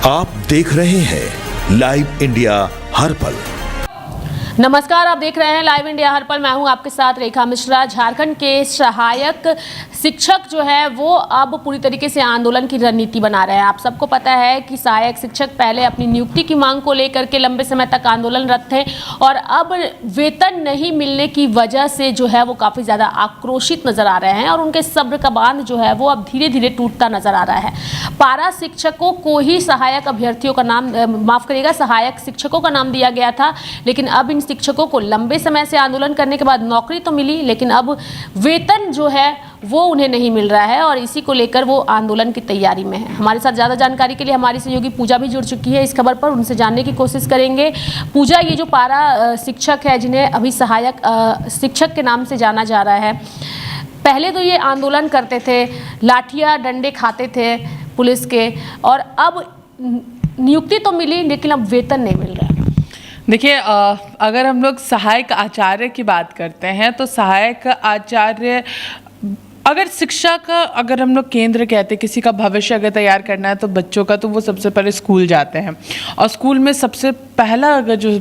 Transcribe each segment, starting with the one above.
आप देख रहे हैं लाइव इंडिया हर पल। नमस्कार, आप देख रहे हैं लाइव इंडिया हर पल। मैं हूं आपके साथ रेखा मिश्रा। झारखंड के सहायक शिक्षक जो है वो अब पूरी तरीके से आंदोलन की रणनीति बना रहे हैं। आप सबको पता है कि सहायक शिक्षक पहले अपनी नियुक्ति की मांग को लेकर के लंबे समय तक आंदोलनरत थे और अब वेतन नहीं मिलने की वजह से जो है वो काफ़ी ज़्यादा आक्रोशित नजर आ रहे हैं और उनके सब्र का बांध जो है वो अब धीरे धीरे टूटता नजर आ रहा है। पारा शिक्षकों को ही सहायक अभ्यर्थियों का नाम सहायक शिक्षकों का नाम दिया गया था, लेकिन अब इन शिक्षकों को लंबे समय से आंदोलन करने के बाद नौकरी तो मिली, लेकिन अब वेतन जो है वो उन्हें नहीं मिल रहा है और इसी को लेकर वो आंदोलन की तैयारी में है। हमारे साथ ज़्यादा जानकारी के लिए हमारी सहयोगी पूजा भी जुड़ चुकी है इस खबर पर, उनसे जानने की कोशिश करेंगे। पूजा, ये जो पारा शिक्षक है जिन्हें अभी सहायक शिक्षक के नाम से जाना जा रहा है, पहले तो ये आंदोलन करते थे, लाठियाँ डंडे खाते थे पुलिस के, और अब नियुक्ति तो मिली लेकिन अब वेतन नहीं मिल रहा है। देखिए, अगर हम लोग सहायक आचार्य की बात करते हैं तो सहायक आचार्य, अगर शिक्षा का अगर हम लोग केंद्र कहते हैं, किसी का भविष्य अगर तैयार करना है तो बच्चों का, तो वो सबसे पहले स्कूल जाते हैं और स्कूल में सबसे पहला अगर जो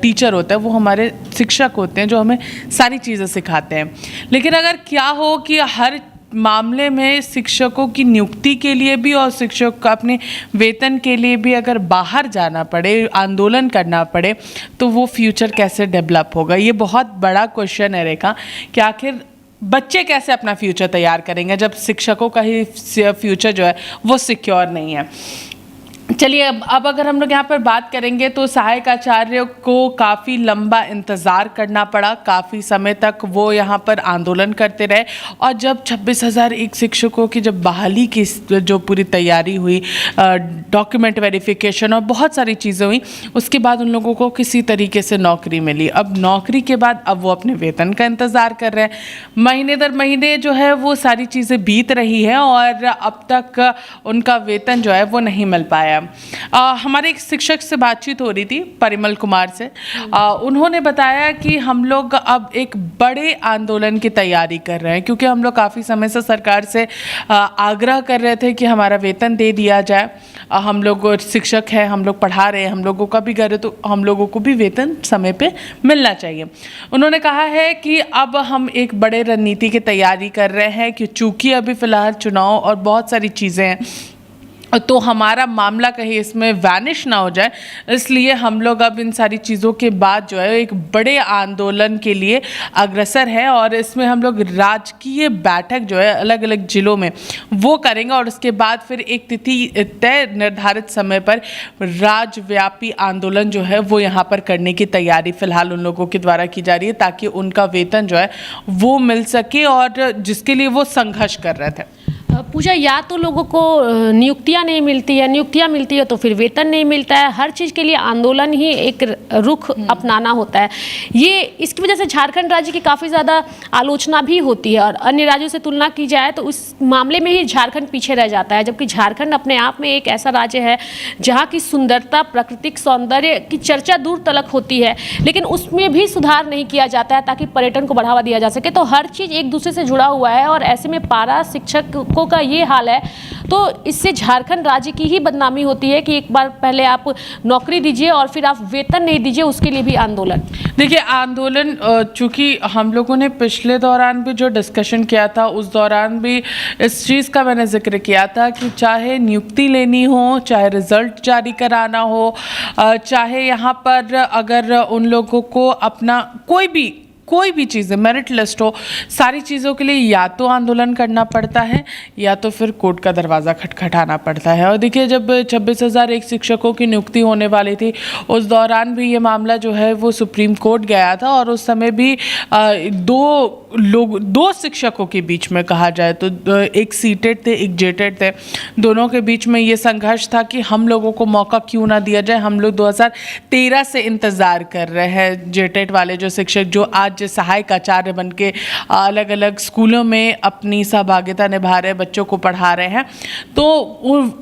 टीचर होता है वो हमारे शिक्षक होते हैं जो हमें सारी चीज़ें सिखाते हैं। लेकिन अगर क्या हो कि हर मामले में शिक्षकों की नियुक्ति के लिए भी और शिक्षक का अपने वेतन के लिए भी अगर बाहर जाना पड़े, आंदोलन करना पड़े, तो वो फ्यूचर कैसे डेवलप होगा? ये बहुत बड़ा क्वेश्चन है रेखा, कि आखिर बच्चे कैसे अपना फ्यूचर तैयार करेंगे जब शिक्षकों का ही फ्यूचर जो है वो सिक्योर नहीं है। चलिए, अब अगर हम लोग यहाँ पर बात करेंगे तो सहायक आचार्य को काफ़ी लंबा इंतज़ार करना पड़ा, काफ़ी समय तक वो यहाँ पर आंदोलन करते रहे और जब 26,001 शिक्षकों की जब बहाली की जो पूरी तैयारी हुई, डॉक्यूमेंट वेरिफिकेशन और बहुत सारी चीज़ें हुई, उसके बाद उन लोगों को किसी तरीके से नौकरी मिली। अब नौकरी के बाद अब वो अपने वेतन का इंतज़ार कर रहे हैं। महीने दर महीने जो है वो सारी चीज़ें बीत रही है और अब तक उनका वेतन जो है वो नहीं मिल पाया। हमारे एक शिक्षक से बातचीत हो रही थी, परिमल कुमार से। उन्होंने बताया कि हम लोग अब एक बड़े आंदोलन की तैयारी कर रहे हैं, क्योंकि हम लोग काफ़ी समय से सरकार से आग्रह कर रहे थे कि हमारा वेतन दे दिया जाए। हम लोग शिक्षक हैं, हम लोग पढ़ा रहे हैं, हम लोगों का भी घर है, तो हम लोगों को भी वेतन समय पे मिलना चाहिए। उन्होंने कहा है कि अब हम एक बड़े रणनीति की तैयारी कर रहे हैं कि चूँकि अभी फ़िलहाल चुनाव और बहुत सारी चीज़ें हैं, तो हमारा मामला कहीं इसमें वैनिश ना हो जाए, इसलिए हम लोग अब इन सारी चीज़ों के बाद जो है एक बड़े आंदोलन के लिए अग्रसर है और इसमें हम लोग राजकीय बैठक जो है अलग अलग जिलों में वो करेंगे और उसके बाद फिर एक तिथि तय निर्धारित समय पर राज्यव्यापी आंदोलन जो है वो यहाँ पर करने की तैयारी फ़िलहाल उन लोगों के द्वारा की जा रही है, ताकि उनका वेतन जो है वो मिल सके और जिसके लिए वो संघर्ष कर रहे थे। पूजा, या तो लोगों को नियुक्तियां नहीं मिलती है, नियुक्तियां मिलती है तो फिर वेतन नहीं मिलता है, हर चीज़ के लिए आंदोलन ही एक रुख अपनाना होता है। ये इसकी वजह से झारखंड राज्य की काफ़ी ज़्यादा आलोचना भी होती है और अन्य राज्यों से तुलना की जाए तो उस मामले में ही झारखंड पीछे रह जाता है, जबकि झारखंड अपने आप में एक ऐसा राज्य है जहाँ की सुंदरता, प्राकृतिक सौंदर्य की चर्चा दूर तलक होती है, लेकिन उसमें भी सुधार नहीं किया जाता है ताकि पर्यटन को बढ़ावा दिया जा सके। तो हर चीज़ एक दूसरे से जुड़ा हुआ है और ऐसे में पारा शिक्षकों का ये हाल है तो इससे झारखंड राज्य की ही बदनामी होती है कि एक बार पहले आप नौकरी दीजिए और फिर आप वेतन नहीं दीजिए, उसके लिए भी आंदोलन। देखिए, आंदोलन चूँकि हम लोगों ने पिछले दौरान भी जो डिस्कशन किया था उस दौरान भी इस चीज़ का मैंने जिक्र किया था कि चाहे नियुक्ति लेनी हो, चाहे रिजल्ट जारी कराना हो, चाहे यहाँ पर अगर उन लोगों को अपना कोई भी चीज़ें, मेरिट लिस्ट हो, सारी चीज़ों के लिए या तो आंदोलन करना पड़ता है या तो फिर कोर्ट का दरवाज़ा खटखटाना पड़ता है। और देखिए, जब 26,001 शिक्षकों की नियुक्ति होने वाली थी उस दौरान भी ये मामला जो है वो सुप्रीम कोर्ट गया था और उस समय भी दो शिक्षकों के बीच में कहा जाए तो एक सीटेड थे, एक जेटेड थे, दोनों के बीच में ये संघर्ष था कि हम लोगों को मौका क्यों ना दिया जाए। हम लोग 2013 से इंतज़ार कर रहे हैं जेटेड वाले जो शिक्षक जो आज आज सहायक आचार्य बन के अलग अलग स्कूलों में अपनी सहभागिता निभा रहे, बच्चों को पढ़ा रहे हैं। तो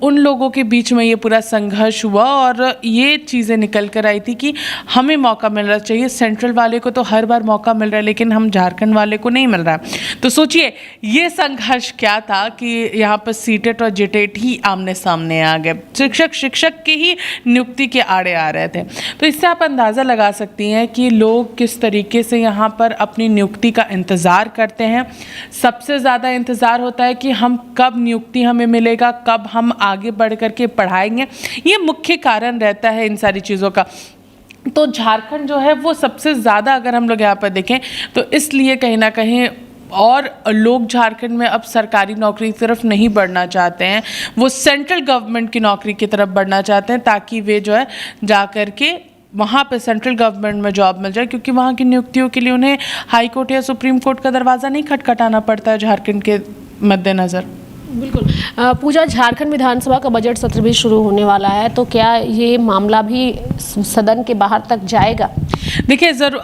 उन लोगों के बीच में ये पूरा संघर्ष हुआ और ये चीज़ें निकल कर आई थी कि हमें मौका मिलना चाहिए। सेंट्रल वाले को तो हर बार मौका मिल रहा है, लेकिन हम झारखंड वाले को नहीं मिल रहा है। तो सोचिए ये संघर्ष क्या था कि यहाँ पर सीटेट और जेटेट ही आमने सामने आ गए, शिक्षक की ही नियुक्ति के आड़े आ रहे थे। तो इससे आप अंदाज़ा लगा सकती हैं कि लोग किस तरीके से यहाँ पर अपनी नियुक्ति का इंतज़ार करते हैं। सबसे ज़्यादा इंतज़ार होता है कि हम कब नियुक्ति हमें मिलेगा, कब हम आगे बढ़ कर के पढ़ाएंगे। ये मुख्य कारण रहता है इन सारी चीज़ों का। तो झारखंड जो है वो सबसे ज़्यादा, अगर हम लोग यहाँ पर देखें तो इसलिए कहीं ना कहीं और लोग झारखंड में अब सरकारी नौकरी की तरफ नहीं बढ़ना चाहते हैं, वो सेंट्रल गवर्नमेंट की नौकरी की तरफ बढ़ना चाहते हैं, ताकि वे जो है जा कर के वहाँ पे सेंट्रल गवर्नमेंट में जॉब मिल जाए, क्योंकि वहाँ की नियुक्तियों के लिए उन्हें हाई कोर्ट या सुप्रीम कोर्ट का दरवाज़ा नहीं खटखटाना पड़ता है झारखंड के मद्देनज़र। बिल्कुल। पूजा, झारखंड विधानसभा का बजट सत्र भी शुरू होने वाला है, तो क्या ये मामला भी सदन के बाहर तक जाएगा? देखिए ज़रूर,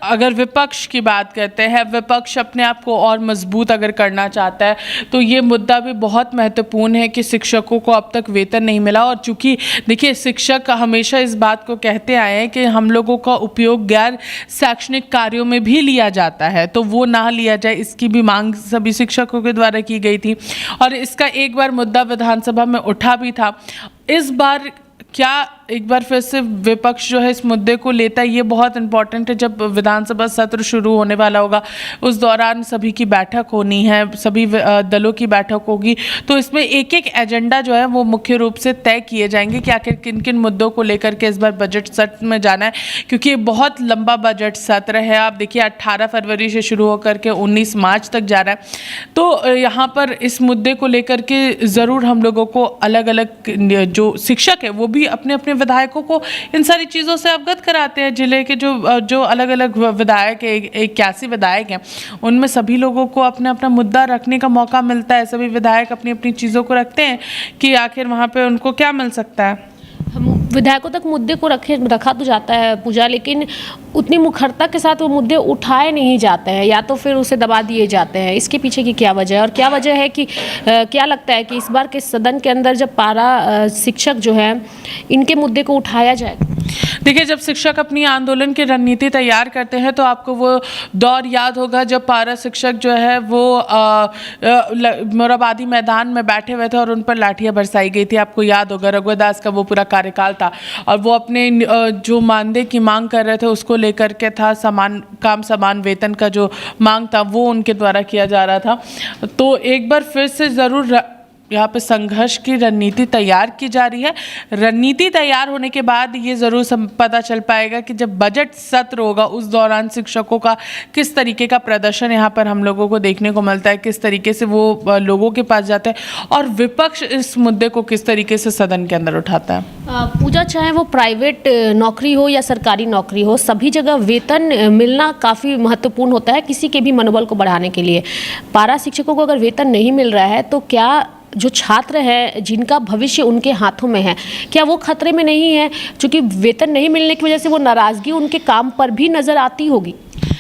अगर विपक्ष की बात करते हैं, विपक्ष अपने आप को और मजबूत अगर करना चाहता है तो ये मुद्दा भी बहुत महत्वपूर्ण है कि शिक्षकों को अब तक वेतन नहीं मिला। और चूंकि देखिए शिक्षक हमेशा इस बात को कहते आए हैं कि हम लोगों का उपयोग गैर शैक्षणिक कार्यों में भी लिया जाता है, तो वो ना लिया जाए, इसकी भी मांग सभी शिक्षकों के द्वारा की गई थी और इसका एक बार मुद्दा विधानसभा में उठा भी था। इस बार क्या एक बार फिर से विपक्ष जो है इस मुद्दे को लेता है, ये बहुत इंपॉर्टेंट है। जब विधानसभा सत्र शुरू होने वाला होगा उस दौरान सभी की बैठक होनी है, सभी दलों की बैठक होगी, तो इसमें एक एक एजेंडा जो है वो मुख्य रूप से तय किए जाएंगे कि आखिर किन किन मुद्दों को लेकर के इस बार बजट सत्र में जाना है, क्योंकि बहुत लंबा बजट सत्र है। आप देखिए 18 फरवरी से शुरू होकर के 19 मार्च तक जा रहा है। तो यहाँ पर इस मुद्दे को लेकर के ज़रूर हम लोगों को अलग अलग जो शिक्षक है वो भी अपने अपने विधायकों को इन सारी चीज़ों से अवगत कराते हैं। जिले के जो अलग अलग विधायक है, 81 विधायक हैं, उनमें सभी लोगों को अपना अपना मुद्दा रखने का मौका मिलता है। सभी विधायक अपनी अपनी चीज़ों को रखते हैं कि आखिर वहाँ पे उनको क्या मिल सकता है। विधायकों तक मुद्दे को रखा तो जाता है पूजा, लेकिन उतनी मुखरता के साथ वो मुद्दे उठाए नहीं जाते हैं, या तो फिर उसे दबा दिए जाते हैं। इसके पीछे की क्या वजह है और क्या वजह है कि क्या लगता है कि इस बार के सदन के अंदर जब पारा शिक्षक जो है इनके मुद्दे को उठाया जाएगा? देखिए जब शिक्षक अपनी आंदोलन की रणनीति तैयार करते हैं तो आपको वो दौर याद होगा जब पारा शिक्षक जो है वो मोराबादी मैदान में बैठे हुए थे और उन पर लाठियां बरसाई गई थी। आपको याद होगा रघुदास का वो पूरा कार्यकाल था और वो अपने जो मानदेय की मांग कर रहे थे उसको लेकर के था, समान काम समान वेतन का जो मांग था वो उनके द्वारा किया जा रहा था। तो एक बार फिर से ज़रूर यहाँ पे संघर्ष की रणनीति तैयार की जा रही है। रणनीति तैयार होने के बाद ये ज़रूर पता चल पाएगा कि जब बजट सत्र होगा उस दौरान शिक्षकों का किस तरीके का प्रदर्शन यहाँ पर हम लोगों को देखने को मिलता है, किस तरीके से वो लोगों के पास जाता है और विपक्ष इस मुद्दे को किस तरीके से सदन के अंदर उठाता है। पूजा, चाहे वो प्राइवेट नौकरी हो या सरकारी नौकरी हो, सभी जगह वेतन मिलना काफ़ी महत्वपूर्ण होता है किसी के भी मनोबल को बढ़ाने के लिए। पारा शिक्षकों को अगर वेतन नहीं मिल रहा है तो क्या जो छात्र है जिनका भविष्य उनके हाथों में है, क्या वो खतरे में नहीं है? क्योंकि वेतन नहीं मिलने की वजह से वो नाराज़गी उनके काम पर भी नज़र आती होगी।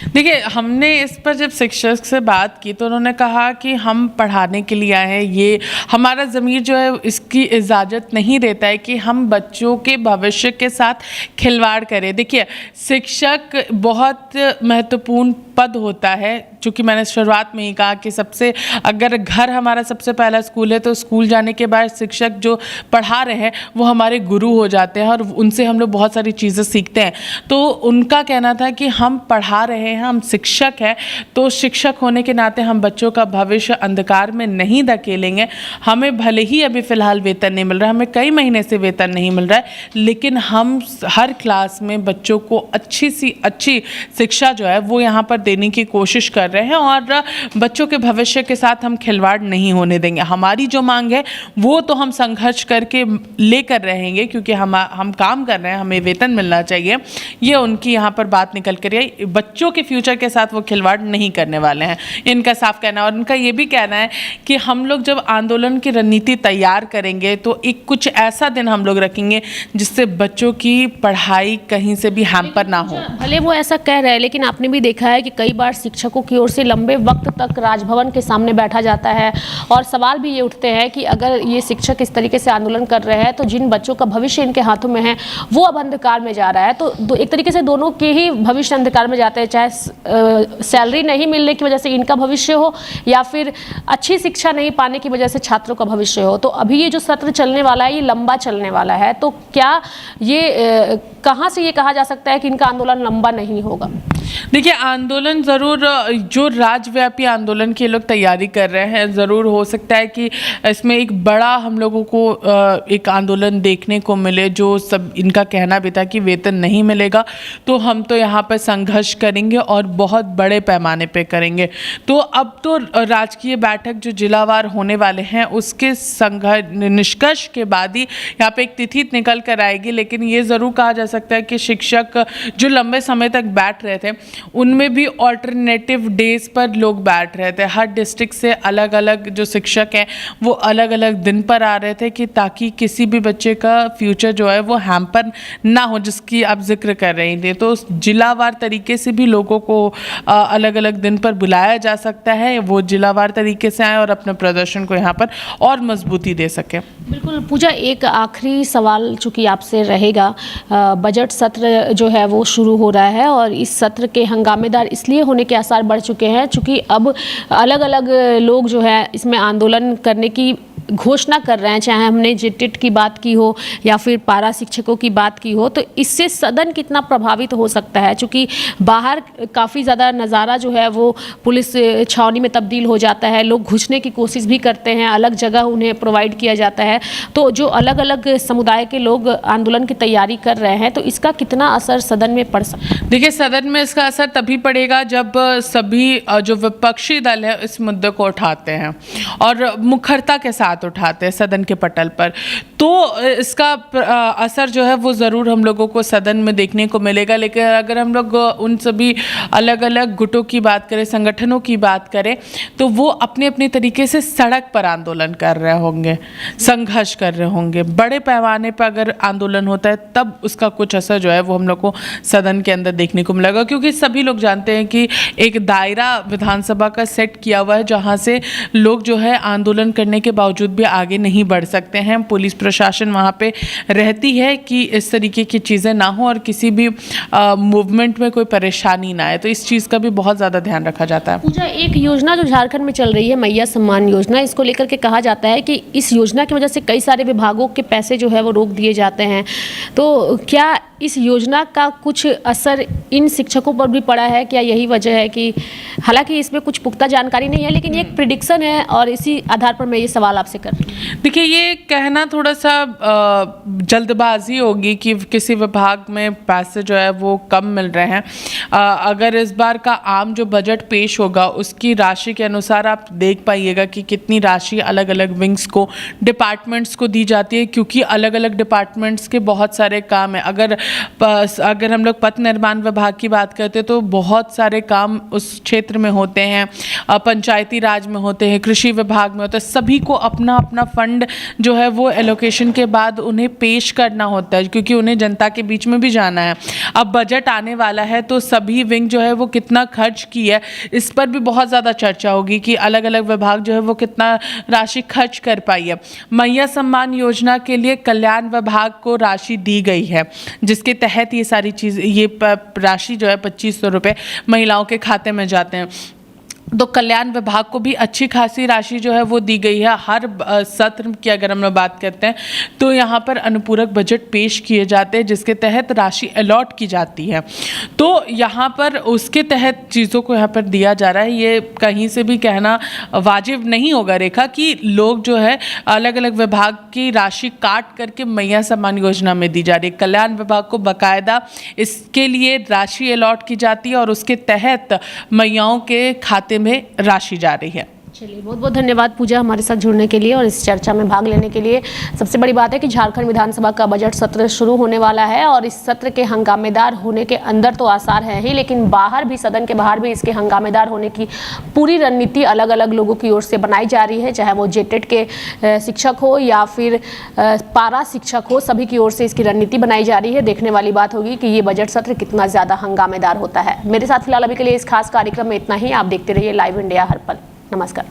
देखिए हमने इस पर जब शिक्षक से बात की तो उन्होंने कहा कि हम पढ़ाने के लिए आए हैं, ये हमारा ज़मीर जो है इसकी इजाज़त नहीं देता है कि हम बच्चों के भविष्य के साथ खिलवाड़ करें। देखिए शिक्षक बहुत महत्वपूर्ण पद होता है, चूँकि मैंने शुरुआत में ही कहा कि सबसे अगर घर हमारा सबसे पहला स्कूल है तो स्कूल जाने के बाद शिक्षक जो पढ़ा रहे हैं वो हमारे गुरु हो जाते हैं और उनसे हम लोग बहुत सारी चीज़ें सीखते हैं। तो उनका कहना था कि हम पढ़ा रहे हैं, हम शिक्षक हैं, तो शिक्षक होने के नाते हम बच्चों का भविष्य अंधकार में नहीं धकेलेंगे। हमें भले ही अभी फ़िलहाल वेतन नहीं मिल रहा है, हमें कई महीने से वेतन नहीं मिल रहा है, लेकिन हम हर क्लास में बच्चों को अच्छी सी अच्छी शिक्षा जो है वो यहाँ पर देने की कोशिश कर कर रहे हैं और बच्चों के भविष्य के साथ हम खिलवाड़ नहीं होने देंगे। हमारी जो मांग है वो तो हम संघर्ष करके लेकर रहेंगे, क्योंकि हम काम कर रहे हैं, हमें वेतन मिलना चाहिए। ये उनकी यहाँ पर बात निकल कर आई। बच्चों के फ्यूचर के साथ वो खिलवाड़ नहीं करने वाले हैं, इनका साफ कहना है। और उनका ये भी कहना है कि हम लोग जब आंदोलन की रणनीति तैयार करेंगे तो एक कुछ ऐसा दिन हम लोग रखेंगे जिससे बच्चों की पढ़ाई कहीं से भी हैम्पर ना हो। भले वो ऐसा कह रहे हैं, लेकिन आपने भी देखा है कि कई बार शिक्षकों की ओर से लंबे वक्त तक राजभवन के सामने बैठा जाता है और सवाल भी ये उठते हैं कि अगर ये शिक्षक इस तरीके से आंदोलन कर रहे हैं तो जिन बच्चों का भविष्य इनके हाथों में है वो अब अंधकार में जा रहा है। तो एक तरीके से दोनों के ही भविष्य अंधकार में जाते हैं, चाहे सैलरी नहीं मिलने की वजह से इनका भविष्य हो या फिर अच्छी शिक्षा नहीं पाने की वजह से छात्रों का भविष्य हो। तो अभी ये जो सत्र चलने वाला है ये लंबा चलने वाला है, तो क्या ये कहाँ से ये कहा जा सकता है कि इनका आंदोलन लंबा नहीं होगा? देखिए, आंदोलन ज़रूर, जो राज्यव्यापी आंदोलन की लोग तैयारी कर रहे हैं, ज़रूर हो सकता है कि इसमें एक बड़ा हम लोगों को एक आंदोलन देखने को मिले। जो सब इनका कहना भी था कि वेतन नहीं मिलेगा तो हम तो यहाँ पर संघर्ष करेंगे और बहुत बड़े पैमाने पे करेंगे। तो अब तो राजकीय बैठक जो जिलावार होने वाले हैं उसके निष्कर्ष के बाद ही यहाँ पे एक तिथि निकल कर आएगी। लेकिन ये ज़रूर कहा जा सकता है कि शिक्षक जो लंबे समय तक बैठ रहे थे उनमें भी ऑल्टरनेटिव डेज पर लोग बैठ रहे थे। हर डिस्ट्रिक्ट से अलग अलग जो शिक्षक हैं वो अलग अलग दिन पर आ रहे थे कि ताकि किसी भी बच्चे का फ्यूचर जो है वो हैम्पर ना हो, जिसकी आप जिक्र कर रही थी। तो जिलावार तरीके से भी लोगों को अलग अलग दिन पर बुलाया जा सकता है, वो जिलावार तरीके से आए और अपने प्रदर्शन को यहाँ पर और मजबूती दे सके। बिल्कुल पूजा, एक आखिरी सवाल चूँकि आपसे रहेगा। बजट सत्र जो है वो शुरू हो रहा है और इस सत्र के हंगामेदार इसलिए होने के आसार बढ़ चुके हैं चूँकि अब अलग अलग लोग जो है इसमें आंदोलन करने की घोषणा कर रहे हैं, चाहे हमने जेटेट की बात की हो या फिर पारा शिक्षकों की बात की हो। तो इससे सदन कितना प्रभावित हो सकता है, क्योंकि बाहर काफ़ी ज़्यादा नज़ारा जो है वो पुलिस छावनी में तब्दील हो जाता है, लोग घुसने की कोशिश भी करते हैं, अलग जगह उन्हें प्रोवाइड किया जाता है। तो जो अलग अलग समुदाय के लोग आंदोलन की तैयारी कर रहे हैं तो इसका कितना असर सदन में पड़ सकता है? देखिए, सदन में इसका असर तभी पड़ेगा जब सभी जो विपक्षी दल है इस मुद्दे को उठाते हैं और मुखरता के साथ उठाते हैं सदन के पटल पर, तो इसका असर जो है वो ज़रूर हम लोगों को सदन में देखने को मिलेगा। लेकिन अगर हम लोग उन सभी अलग अलग गुटों की बात करें, संगठनों की बात करें, तो वो अपने अपने तरीके से सड़क पर आंदोलन कर रहे होंगे, संघर्ष कर रहे होंगे। बड़े पैमाने पर अगर आंदोलन होता है तब उसका कुछ असर जो है वो हम लोग को सदन के अंदर देखने को मिलेगा, क्योंकि सभी लोग जानते हैं कि एक दायरा विधानसभा का सेट किया हुआ है जहाँ से लोग जो है आंदोलन करने के बावजूद भी आगे नहीं बढ़ सकते हैं। पुलिस प्रशासन वहाँ पे रहती है कि इस तरीके की चीज़ें ना हो और किसी भी मूवमेंट में कोई परेशानी ना आए, तो इस चीज़ का भी बहुत ज़्यादा ध्यान रखा जाता है। पूजा, एक योजना जो झारखंड में चल रही है मैया सम्मान योजना, इसको लेकर के कहा जाता है कि इस योजना की वजह से कई सारे विभागों के पैसे जो है वो रोक दिए जाते हैं। तो क्या इस योजना का कुछ असर इन शिक्षकों पर भी पड़ा है? क्या यही वजह है कि, हालांकि इसमें कुछ पुख्ता जानकारी नहीं है लेकिन ये एक प्रिडिक्शन है और इसी आधार पर मैं ये सवाल आपसे कर रही हूँ। देखिए, ये कहना थोड़ा सा जल्दबाजी होगी कि किसी विभाग में पैसे जो है वो कम मिल रहे हैं। अगर इस बार का आम जो बजट पेश होगा उसकी राशि के अनुसार आप देख पाइएगा कि कितनी राशि अलग अलग विंग्स को, डिपार्टमेंट्स को दी जाती है, क्योंकि अलग अलग डिपार्टमेंट्स के बहुत सारे काम हैं। अगर हम लोग पथ निर्माण विभाग की बात करते हैं तो बहुत सारे काम उस क्षेत्र में होते हैं, पंचायती राज में होते हैं, कृषि विभाग में होते हैं। सभी को अपना अपना फंड जो है वो एलोकेशन के बाद उन्हें पेश करना होता है, क्योंकि उन्हें जनता के बीच में भी जाना है। अब बजट आने वाला है तो सभी विंग जो है वो कितना खर्च की है इस पर भी बहुत ज़्यादा चर्चा होगी कि अलग अलग विभाग जो है वो कितना राशि खर्च कर पाई है। मैया सम्मान योजना के लिए कल्याण विभाग को राशि दी गई है, जिसके तहत ये सारी चीज़, ये राशि जो है 2500 रुपये महिलाओं के खाते में जाते हैं। तो कल्याण विभाग को भी अच्छी खासी राशि जो है वो दी गई है। हर सत्र की अगर हम लोग बात करते हैं तो यहाँ पर अनुपूरक बजट पेश किए जाते हैं जिसके तहत राशि अलॉट की जाती है। तो यहाँ पर उसके तहत चीज़ों को यहाँ पर दिया जा रहा है। ये कहीं से भी कहना वाजिब नहीं होगा रेखा कि लोग जो है अलग अलग विभाग की राशि काट करके मैया सम्मान योजना में दी जा रही है। कल्याण विभाग को बाकायदा इसके लिए राशि अलॉट की जाती है और उसके तहत मैयाओं के खाते में राशि जा रही है। चलिए, बहुत बहुत धन्यवाद पूजा हमारे साथ जुड़ने के लिए और इस चर्चा में भाग लेने के लिए। सबसे बड़ी बात है कि झारखंड विधानसभा का बजट सत्र शुरू होने वाला है और इस सत्र के हंगामेदार होने के अंदर तो आसार है ही, लेकिन बाहर भी, सदन के बाहर भी इसके हंगामेदार होने की पूरी रणनीति अलग अलग लोगों की ओर से बनाई जा रही है, चाहे वो जेटेट के शिक्षक हो या फिर पारा शिक्षक हो, सभी की ओर से इसकी रणनीति बनाई जा रही है। देखने वाली बात होगी कि ये बजट सत्र कितना ज़्यादा हंगामेदार होता है। मेरे साथ फिलहाल अभी के लिए इस खास कार्यक्रम में इतना ही। आप देखते रहिए लाइव इंडिया हर पल। नमस्कार।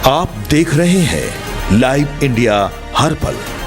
आप देख रहे हैं लाइव इंडिया हर पल।